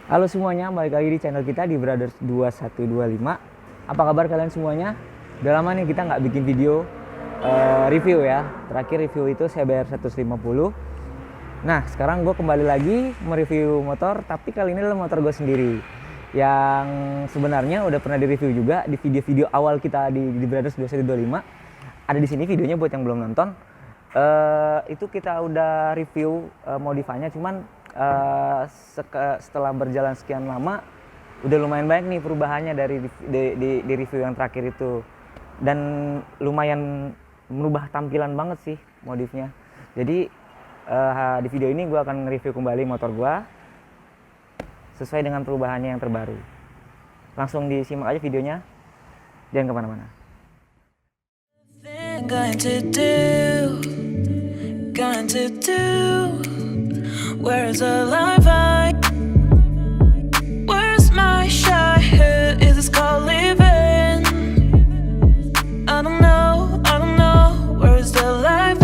Halo semuanya, balik lagi di channel kita di Brothers 2125. Apa kabar kalian semuanya? Udah lama nih kita nggak bikin video review ya. Terakhir review itu CBR 150. Nah, sekarang gue kembali lagi mereview motor, tapi kali ini adalah motor gue sendiri. Yang sebenarnya udah pernah di-review juga di video-video awal kita di Brothers 2125. Ada di sini videonya buat yang belum nonton. Itu kita udah review modifannya, cuman setelah berjalan sekian lama udah lumayan banyak nih perubahannya dari di review yang terakhir itu, dan lumayan merubah tampilan banget sih modifnya. Jadi di video ini gue akan nge-review kembali motor gue sesuai dengan perubahannya yang terbaru. Langsung disimak aja videonya, jangan kemana-mana. Where's the life where's my shy head? Is this called living? I don't know. Where's the life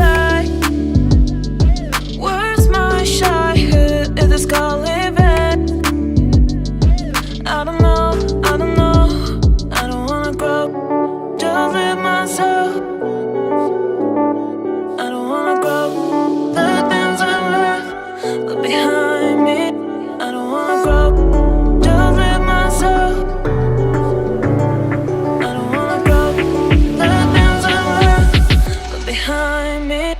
where's my shy head? Is this called living? I don't know. I don't wanna grow, just live myself. I don't wanna grow the things I left behind me. I don't wanna grow, just live myself. I don't wanna grow the things I left behind me.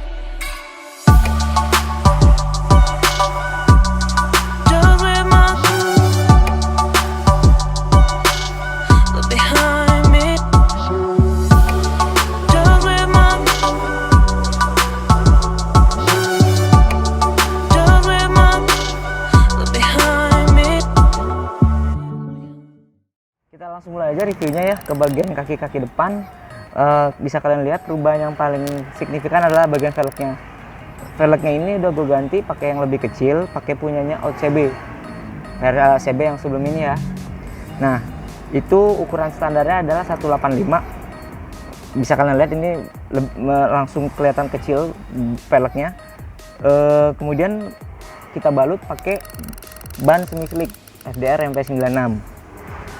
Just live behind me. Just live Kita langsung mulai aja reviewnya ya ke bagian kaki-kaki depan. Bisa kalian lihat perubahan yang paling signifikan adalah bagian velgnya. Velgnya ini udah gue ganti pakai yang lebih kecil, pakai punyanya OCB, CB yang sebelum ini ya. Nah, itu ukuran standarnya adalah 185. Bisa kalian lihat ini langsung kelihatan kecil velgnya. Kemudian kita balut pakai ban semi slick FDR MP96.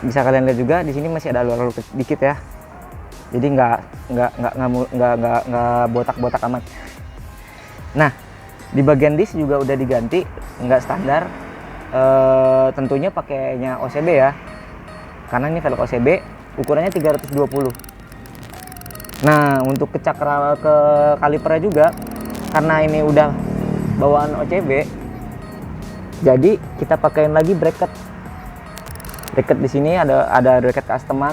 Bisa kalian lihat juga di sini masih ada alur dikit ya, jadi nggak botak-botak amat. Nah, di bagian disk juga udah diganti, nggak standar, tentunya pakainya OCB ya, karena ini velg OCB ukurannya 320. Nah, untuk ke kalipernya juga, karena ini udah bawaan OCB, jadi kita pakaiin lagi bracket di sini, ada bracket customan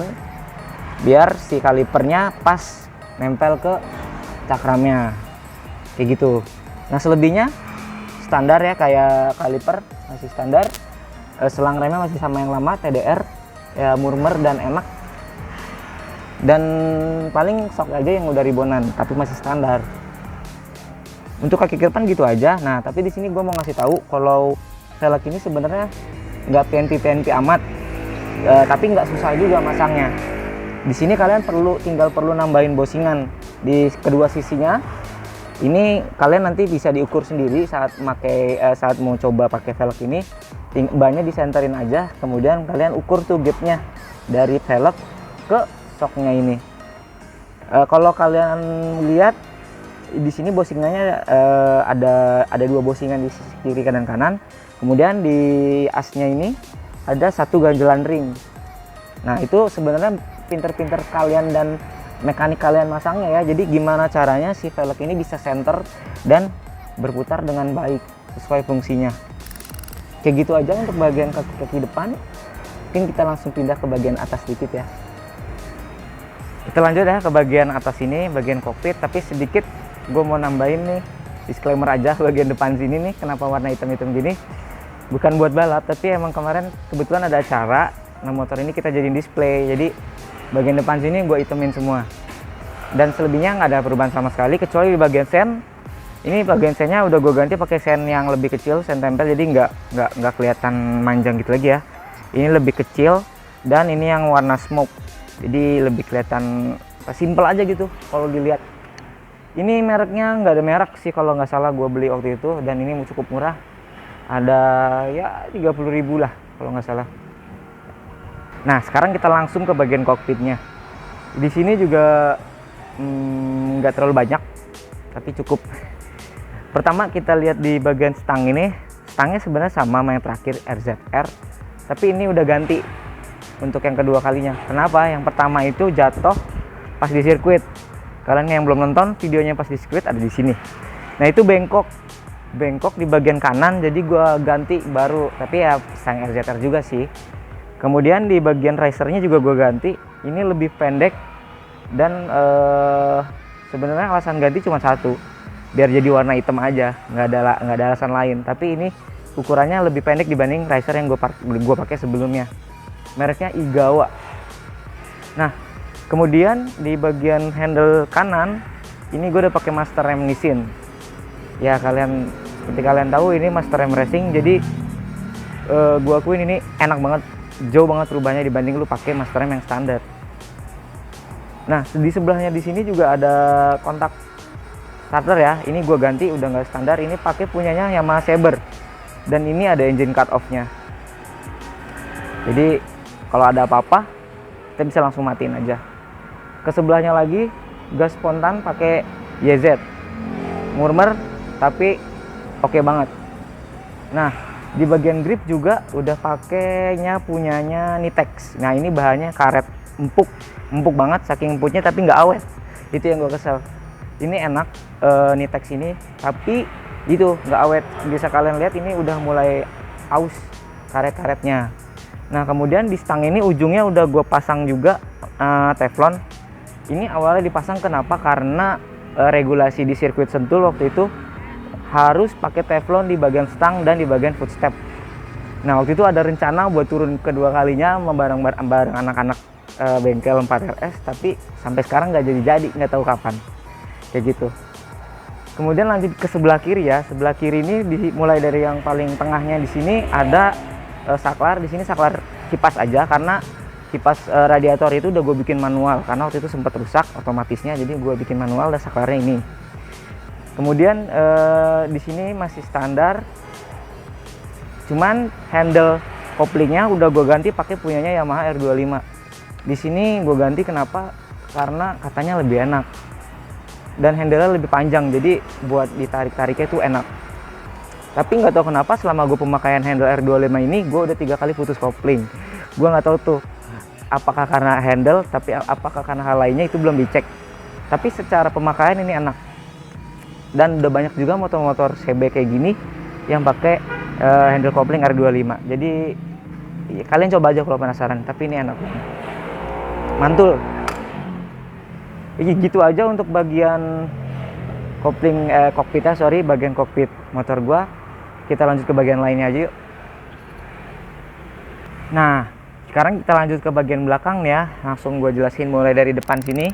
biar si kalipernya pas nempel ke cakramnya kayak gitu. Nah, selebihnya standar ya, kayak kaliper masih standar, selang remnya masih sama yang lama TDR ya, murmur dan enak, dan paling shock aja yang udah ribonan tapi masih standar. Untuk kaki depan gitu aja. Nah, tapi di sini gue mau ngasih tahu kalau velg ini sebenarnya nggak PNP amat. Tapi nggak susah juga masangnya. Di sini kalian tinggal perlu nambahin bosingan di kedua sisinya. Ini kalian nanti bisa diukur sendiri saat mau coba pakai velg ini. Bannya disenterin aja, kemudian kalian ukur tuh gapnya dari velg ke shocknya ini. Kalau kalian lihat di sini bosingannya ada dua bosingan di sisi kiri dan kanan. Kemudian di asnya ini ada satu ganjelan ring. Nah, itu sebenarnya pinter-pinter kalian dan mekanik kalian masangnya ya. Jadi gimana caranya si velg ini bisa center dan berputar dengan baik sesuai fungsinya. Kayak gitu aja untuk bagian kaki-kaki depan. Mungkin kita langsung pindah ke bagian atas sedikit ya. Kita lanjut ya ke bagian atas ini, bagian kokpit. Tapi sedikit gue mau nambahin nih disclaimer aja, bagian depan sini nih kenapa warna hitam-hitam gini. Bukan buat balap, tapi emang kemarin kebetulan ada acara. Nah, motor ini kita jadiin display, jadi bagian depan sini gue hitemin semua. Dan selebihnya nggak ada perubahan sama sekali, kecuali di bagian sen. Ini bagian sennya udah gue ganti pakai sen yang lebih kecil, sen tempel, jadi nggak kelihatan manjang gitu lagi ya. Ini lebih kecil, dan ini yang warna smoke, jadi lebih kelihatan simple aja gitu kalau dilihat. Ini mereknya nggak ada merek sih kalau nggak salah, gue beli waktu itu, dan ini cukup murah. Ada ya 30.000 lah. kalau nggak salah. Nah sekarang kita langsung ke bagian kokpitnya. Di sini juga nggak terlalu banyak, tapi cukup. Pertama kita lihat di bagian stang ini, stangnya sebenarnya sama yang terakhir RZR, tapi ini udah ganti untuk yang kedua kalinya. Kenapa? Yang pertama itu jatuh pas di sirkuit. Kalian yang belum nonton videonya pas di sirkuit ada di sini. Nah itu bengkok di bagian kanan, jadi gua ganti baru, tapi ya stang RZR juga sih. Kemudian di bagian risernya juga gua ganti, ini lebih pendek dan sebenarnya alasan ganti cuma satu, biar jadi warna hitam aja, nggak ada alasan lain. Tapi ini ukurannya lebih pendek dibanding riser yang gua pakai sebelumnya, mereknya Igawa. Nah kemudian di bagian handle kanan ini gue udah pakai master rem Nissin ya. Seperti kalian tahu ini master rem racing, jadi gue akuin ini enak banget, jauh banget perubahannya dibanding lu pakai master rem yang standar. Nah di sebelahnya di sini juga ada kontak starter ya, ini gue ganti udah nggak standar, ini pakai punyanya Yamaha Saber dan ini ada engine cut off nya, jadi kalau ada apa-apa kita bisa langsung matiin aja. Ke sebelahnya lagi gas spontan pakai YZ, murmur tapi oke banget. Nah di bagian grip juga udah pakainya punyanya Nitex. Nah ini bahannya karet empuk banget, saking empuknya tapi nggak awet, itu yang gue kesel. Ini enak Nitex ini, tapi itu nggak awet. Bisa kalian lihat ini udah mulai aus karet-karetnya. Nah kemudian di stang ini ujungnya udah gue pasang juga teflon. Ini awalnya dipasang kenapa? Karena regulasi di sirkuit Sentul waktu itu harus pakai teflon di bagian stang dan di bagian footstep. Nah waktu itu ada rencana buat turun kedua kalinya bareng anak-anak bengkel 4RS, tapi sampai sekarang nggak jadi, nggak tahu kapan, kayak gitu. Kemudian lanjut ke sebelah kiri ya. Sebelah kiri ini mulai dari yang paling tengahnya di sini ada saklar. Di sini saklar kipas aja, karena kipas radiator itu udah gue bikin manual karena waktu itu sempat rusak otomatisnya, jadi gue bikin manual dan saklarnya ini. Kemudian di sini masih standar, cuman handle koplingnya udah gue ganti pakai punyanya Yamaha R25. Di sini gue ganti kenapa? Karena katanya lebih enak dan handle-nya lebih panjang, jadi buat ditarik-tariknya tuh enak. Tapi nggak tahu kenapa selama gue pemakaian handle R25 ini gue udah 3 kali putus kopling. Gue nggak tahu tuh apakah karena handle, tapi apakah karena hal lainnya itu belum dicek. Tapi secara pemakaian ini enak. Dan udah banyak juga motor-motor CB kayak gini yang pakai handle kopling R25. Jadi ya, kalian coba aja kalau penasaran, tapi ini enak. Mantul. Gitu aja untuk bagian kopling kokpitnya, bagian kokpit motor gua. Kita lanjut ke bagian lainnya aja yuk. Nah sekarang kita lanjut ke bagian belakang ya, langsung gue jelasin mulai dari depan sini.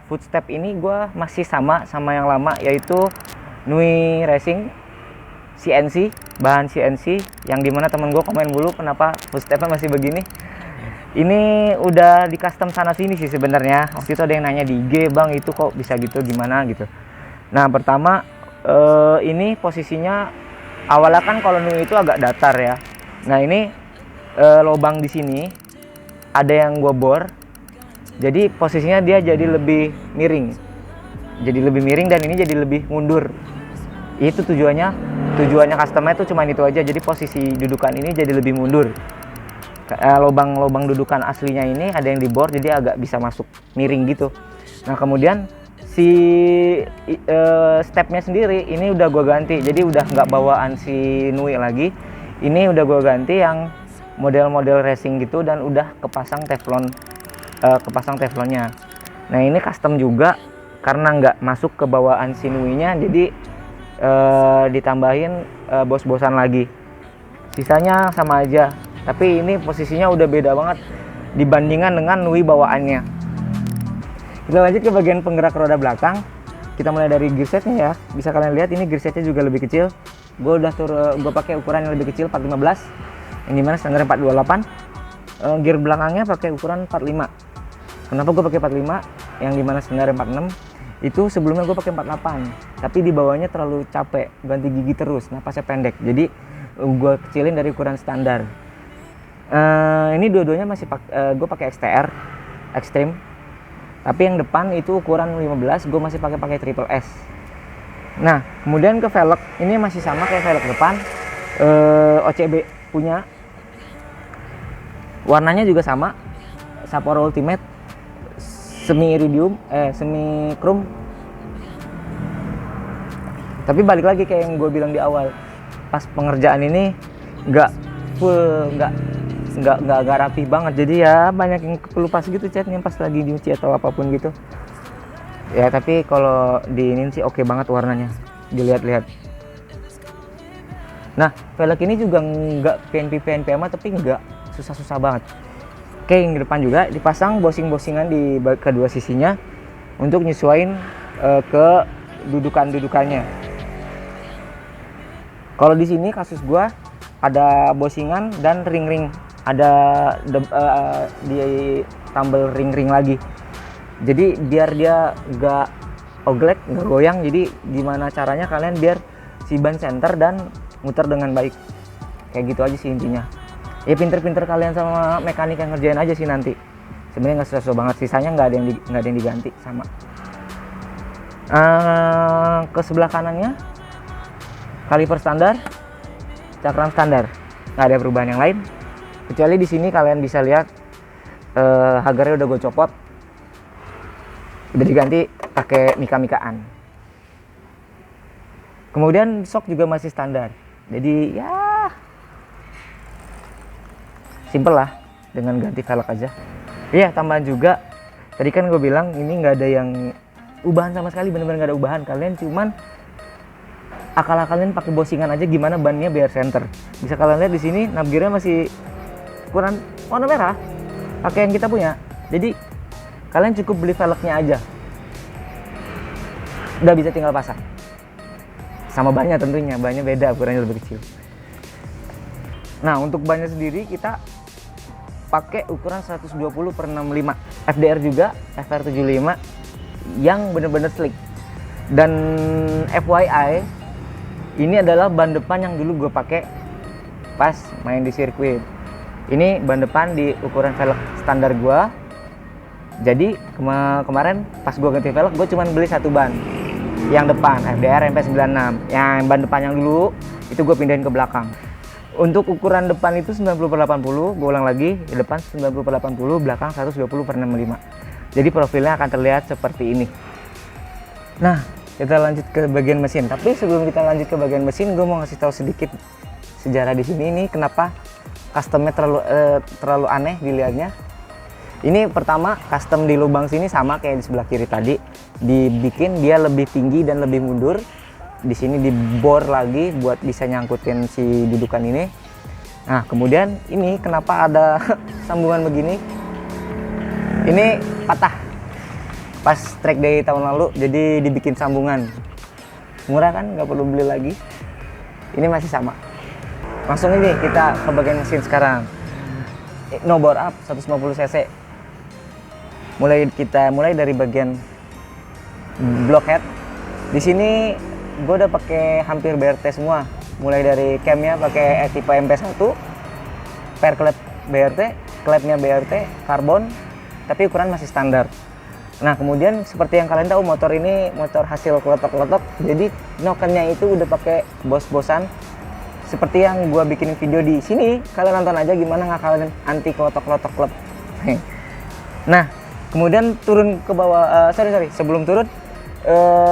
Footstep ini gue masih sama yang lama, yaitu Nui Racing CNC, bahan CNC, yang dimana temen gue komen dulu kenapa footstepnya masih begini. Ini udah di custom sana sini sih sebenarnya. Waktu itu ada yang nanya di IG, bang itu kok bisa gitu, gimana gitu. Nah pertama ini posisinya awalnya kan kalau Nui itu agak datar ya. Nah ini lubang di sini ada yang gue bor, jadi posisinya dia jadi lebih miring, dan ini jadi lebih mundur. Itu tujuannya customnya itu cuma itu aja, jadi posisi dudukan ini jadi lebih mundur. Lubang dudukan aslinya ini ada yang dibor, jadi agak bisa masuk miring gitu. Nah kemudian si stepnya sendiri ini udah gue ganti, jadi udah nggak bawaan si Nui lagi. Ini udah gue ganti yang model-model racing gitu, dan udah kepasang teflonnya. Nah ini custom juga karena nggak masuk ke bawaan si Nui-nya, jadi ditambahin bos-bosan lagi. Sisanya sama aja, tapi ini posisinya udah beda banget dibandingkan dengan Nui bawaannya. Kita lanjut ke bagian penggerak roda belakang. Kita mulai dari gearsetnya ya. Bisa kalian lihat ini gearsetnya juga lebih kecil. Gue pakai ukuran yang lebih kecil 415. Yang dimana standar 428. Gear belakangnya pakai ukuran 45. Kenapa gue pakai 45? Yang dimana standar 46. Itu sebelumnya gue pakai 48. Tapi di bawahnya terlalu capek, ganti gigi terus, napasnya pendek. Jadi gue kecilin dari ukuran standar. Ini dua-duanya masih gue pakai XTR Extreme, tapi yang depan itu ukuran 15, gue masih pakai triple S. Nah, kemudian ke velg, ini masih sama kayak velg depan, OCB punya, warnanya juga sama, Sapporo Ultimate semi iridium, semi chrome. Tapi balik lagi kayak yang gue bilang di awal, pas pengerjaan ini nggak full, nggak rapi banget, jadi ya banyak yang kelupas gitu catnya pas lagi dicuci atau apapun gitu ya. Tapi kalau di ini sih oke banget warnanya, dilihat-lihat. Nah, velg ini juga nggak PNP amat, tapi nggak susah-susah banget. Oke, yang di depan juga dipasang bosing-bosingan di kedua sisinya untuk nyesuaiin ke dudukannya. Kalau di sini kasus gua ada bosingan dan ring-ring, ada di tambal ring-ring lagi. Jadi biar dia nggak oglek, nggak goyang. Jadi gimana caranya kalian biar si ban center dan muter dengan baik. Kayak gitu aja sih intinya. Ya pinter-pinter kalian sama mekanik yang ngerjain aja sih nanti. Sebenarnya nggak susah banget, sisanya nggak ada yang diganti sama. Ke sebelah kanannya kaliper standar, cakram standar, nggak ada perubahan yang lain. Kecuali di sini kalian bisa lihat hagernya udah gue copot, udah diganti pakai mika-mikaan. Kemudian shock juga masih standar, jadi ya simple lah dengan ganti velg aja. Iya, tambahan juga tadi kan gue bilang ini nggak ada yang ubahan sama sekali, bener-bener nggak ada ubahan. Kalian cuman akal-akalin pakai bosingan aja gimana bannya biar center. Bisa kalian lihat di sini nabgearnya masih ukuran warna merah, pakai yang kita punya. Jadi kalian cukup beli velgnya aja, udah bisa tinggal pasang. Sama bannya tentunya, bannya beda, ukurannya lebih kecil. Nah, untuk bannya sendiri kita pakai ukuran 120/65, FDR juga FR75 yang bener-bener slick. Dan FYI, ini adalah ban depan yang dulu gue pakai pas main di sirkuit. Ini ban depan di ukuran velg standar gue. Jadi kemarin pas gue ganti velg, gue cuma beli satu ban, yang depan FDR MP96. Yang ban depan yang dulu itu gue pindahin ke belakang. Untuk ukuran depan itu 90/80, gue ulang lagi, di depan 90/80, belakang 120/65. Jadi profilnya akan terlihat seperti ini. Nah, kita lanjut ke bagian mesin. Tapi sebelum kita lanjut ke bagian mesin, gue mau ngasih tahu sedikit sejarah di sini. Ini kenapa customnya terlalu aneh dilihatnya. Ini pertama, custom di lubang sini sama kayak di sebelah kiri tadi, dibikin dia lebih tinggi dan lebih mundur. Di sini dibor lagi buat bisa nyangkutin si dudukan ini. Nah, kemudian ini kenapa ada sambungan begini? Ini patah pas track day tahun lalu, jadi dibikin sambungan. Murah kan, nggak perlu beli lagi. Ini masih sama. Langsung ini kita ke bagian mesin sekarang. No bore up 150 cc. Mulai dari bagian blockhead. Di sini gue udah pakai hampir BRT semua. Mulai dari camnya pakai tipe MP1, pair klep BRT, klepnya BRT, karbon, tapi ukuran masih standar. Nah, kemudian seperti yang kalian tahu, motor ini motor hasil klotok-klotok, jadi nokennya itu udah pakai bos-bosan. Seperti yang gue bikin video di sini, kalian nonton aja gimana ngakalin anti klotok-klotok klep. Nah, kemudian turun ke bawah, sebelum turun,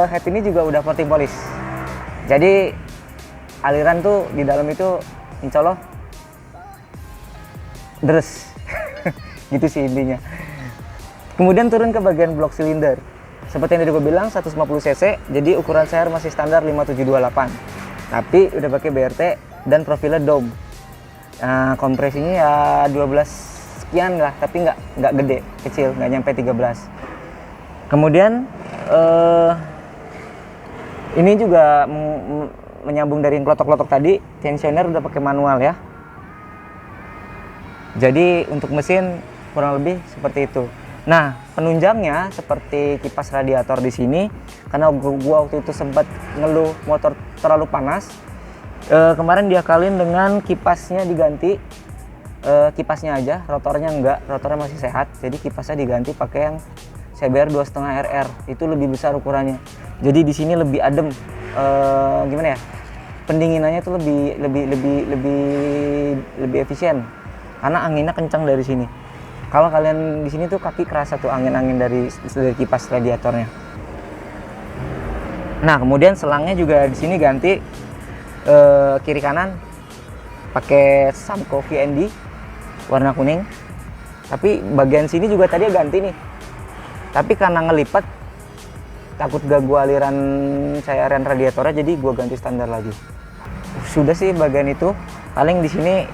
head ini juga udah floating polish. Jadi aliran tuh di dalam itu insya Allah deres. Gitu sih intinya. Kemudian turun ke bagian blok silinder. Seperti yang tadi gue bilang 150 cc, jadi ukuran seher masih standar 5728. Tapi udah pakai BRT dan profilnya dome. Kompresinya ya 12 sekian lah, tapi nggak gede, kecil, nggak nyampe 13. Kemudian ini juga menyambung dari yang klotok-klotok tadi, tensioner udah pakai manual ya. Jadi untuk mesin kurang lebih seperti itu. Nah, penunjangnya seperti kipas radiator di sini, karena gua waktu itu sempat ngeluh motor terlalu panas. Kemarin diakalin dengan kipasnya diganti, kipasnya aja, rotornya enggak, rotornya masih sehat. Jadi kipasnya diganti pakai yang CBR 2,5 RR, itu lebih besar ukurannya. Jadi di sini lebih adem, gimana ya? Pendinginannya tuh lebih efisien karena anginnya kencang dari sini. Kalau kalian di sini tuh kaki kerasa tuh angin-angin dari kipas radiatornya. Nah, kemudian selangnya juga di sini ganti, kiri kanan pakai Samco VND warna kuning. Tapi bagian sini juga tadi ganti nih. Tapi karena ngelipat takut ganggu aliran cairan radiatornya, jadi gua ganti standar lagi. Sudah sih bagian itu. Paling di sini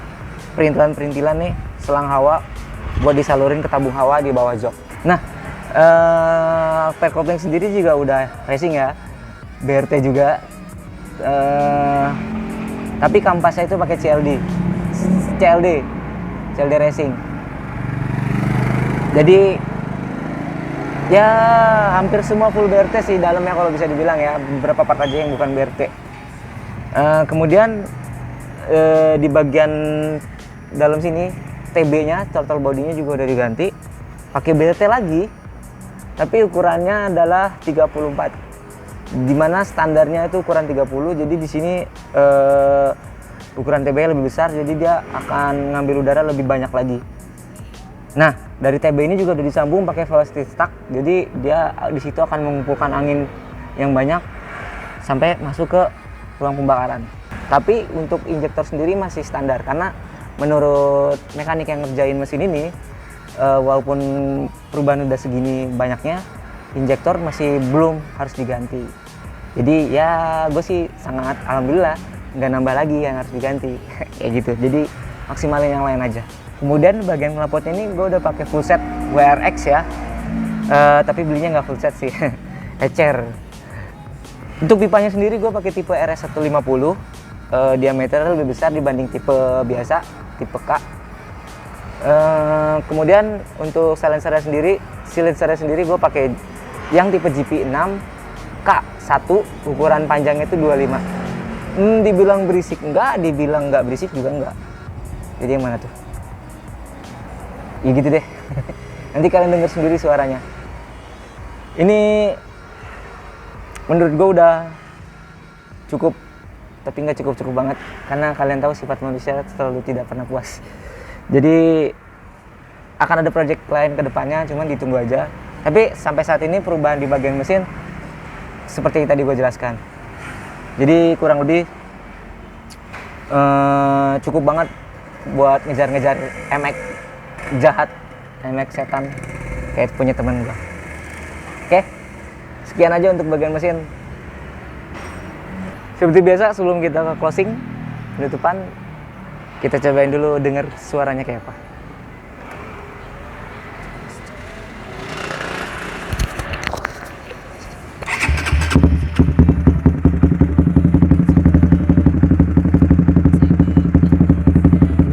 perintilan-perintilan nih selang hawa buat disalurin ke tabung hawa di bawah jok. Nah, pair coupling sendiri juga udah racing ya. BRT juga. Tapi kampasnya itu pakai CLD racing. Jadi ya hampir semua full BRT sih dalamnya kalau bisa dibilang ya, beberapa part aja yang bukan BRT. Kemudian di bagian dalam sini TB-nya, throttle body-nya juga udah diganti pakai BRT lagi, tapi ukurannya adalah 34. Dimana standarnya itu ukuran 30, jadi di sini ukuran TB lebih besar, jadi dia akan ngambil udara lebih banyak lagi. Nah, dari TB ini juga udah disambung pakai velocity stack, jadi dia di situ akan mengumpulkan angin yang banyak sampai masuk ke ruang pembakaran. Tapi untuk injektor sendiri masih standar, karena menurut mekanik yang ngerjain mesin ini, walaupun perubahan udah segini banyaknya, injektor masih belum harus diganti. Jadi ya gue sih sangat alhamdulillah nggak nambah lagi yang harus diganti. Kayak gitu, jadi maksimalin yang lain aja. Kemudian bagian knalpotnya ini gue udah pakai full set WRX ya, tapi belinya nggak full set sih, ecer. Untuk pipanya sendiri gue pakai tipe RS150, diameternya lebih besar dibanding tipe biasa, tipe K. Kemudian untuk silencernya sendiri gue pakai yang tipe GP6 K1, ukuran panjangnya itu 25. Dibilang berisik enggak, dibilang nggak berisik juga enggak. Jadi yang mana tuh? Ya gitu deh. Nanti kalian dengar sendiri suaranya. Ini menurut gue udah cukup, tapi nggak cukup banget, karena kalian tahu sifat manusia selalu tidak pernah puas. Jadi akan ada project lain ke depannya, cuman ditunggu aja. Tapi sampai saat ini perubahan di bagian mesin seperti yang tadi gue jelaskan. Jadi kurang lebih cukup banget buat ngejar-ngejar MX jahat, MX setan kayak punya temen gue. Oke, sekian aja untuk bagian mesin. Seperti biasa sebelum kita ke closing, penutupan, kita cobain dulu denger suaranya kayak apa.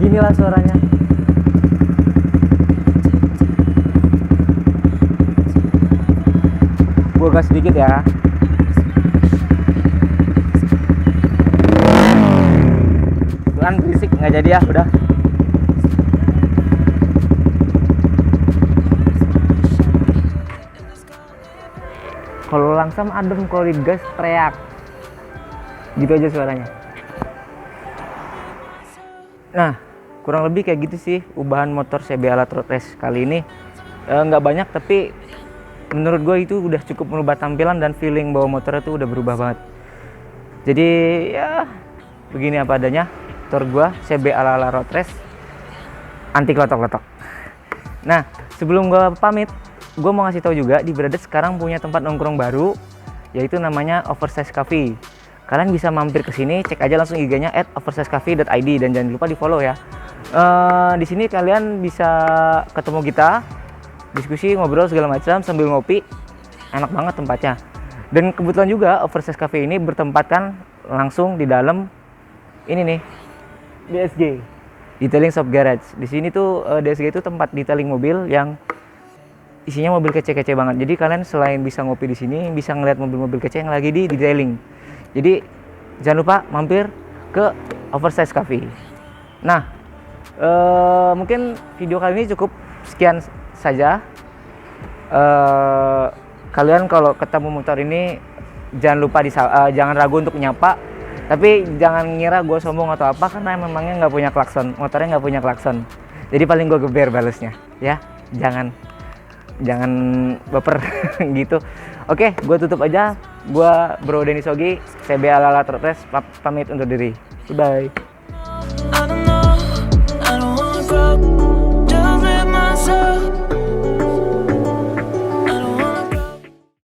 Ginilah suaranya. Gua gas sedikit ya. Kan berisik, nggak jadi ya, udah. Kalau langsam adem, kalau digas teriak. Gitu aja suaranya. Nah, kurang lebih kayak gitu sih ubahan motor CB Alat Road Race kali ini. Nggak banyak, tapi menurut gue itu udah cukup merubah tampilan dan feeling bahwa motornya tuh udah berubah banget. Jadi ya begini apa adanya. Motor gue CB ala Road Race, anti klotok-klotok. Nah, sebelum gue pamit, gue mau ngasih tahu juga di Bradet sekarang punya tempat nongkrong baru, yaitu namanya Oversize Cafe. Kalian bisa mampir ke sini, cek aja langsung IG-nya @oversizecafe.id dan jangan lupa di follow ya. Di sini kalian bisa ketemu kita, diskusi, ngobrol segala macam sambil ngopi. Enak banget tempatnya. Dan kebetulan juga Oversize Cafe ini bertempatkan langsung di dalam ini nih, DSG, Detailing Shop Garage. Di sini tuh DSG itu tempat detailing mobil yang isinya mobil kece-kece banget. Jadi kalian selain bisa ngopi di sini, bisa ngeliat mobil-mobil kece yang lagi di detailing. Jadi jangan lupa mampir ke Oversize Coffee. Nah, mungkin video kali ini cukup sekian saja. Kalian kalau ketemu motor ini jangan lupa jangan ragu untuk nyapa, tapi jangan ngira gue sombong atau apa, karena memangnya nggak punya klakson, motornya nggak punya klakson, jadi paling gue geber balesnya ya. Jangan baper gitu. Oke, gue tutup aja. Gue Bro Denny Sogi, CB Ala Ala Tropres, pamit undur diri. Bye.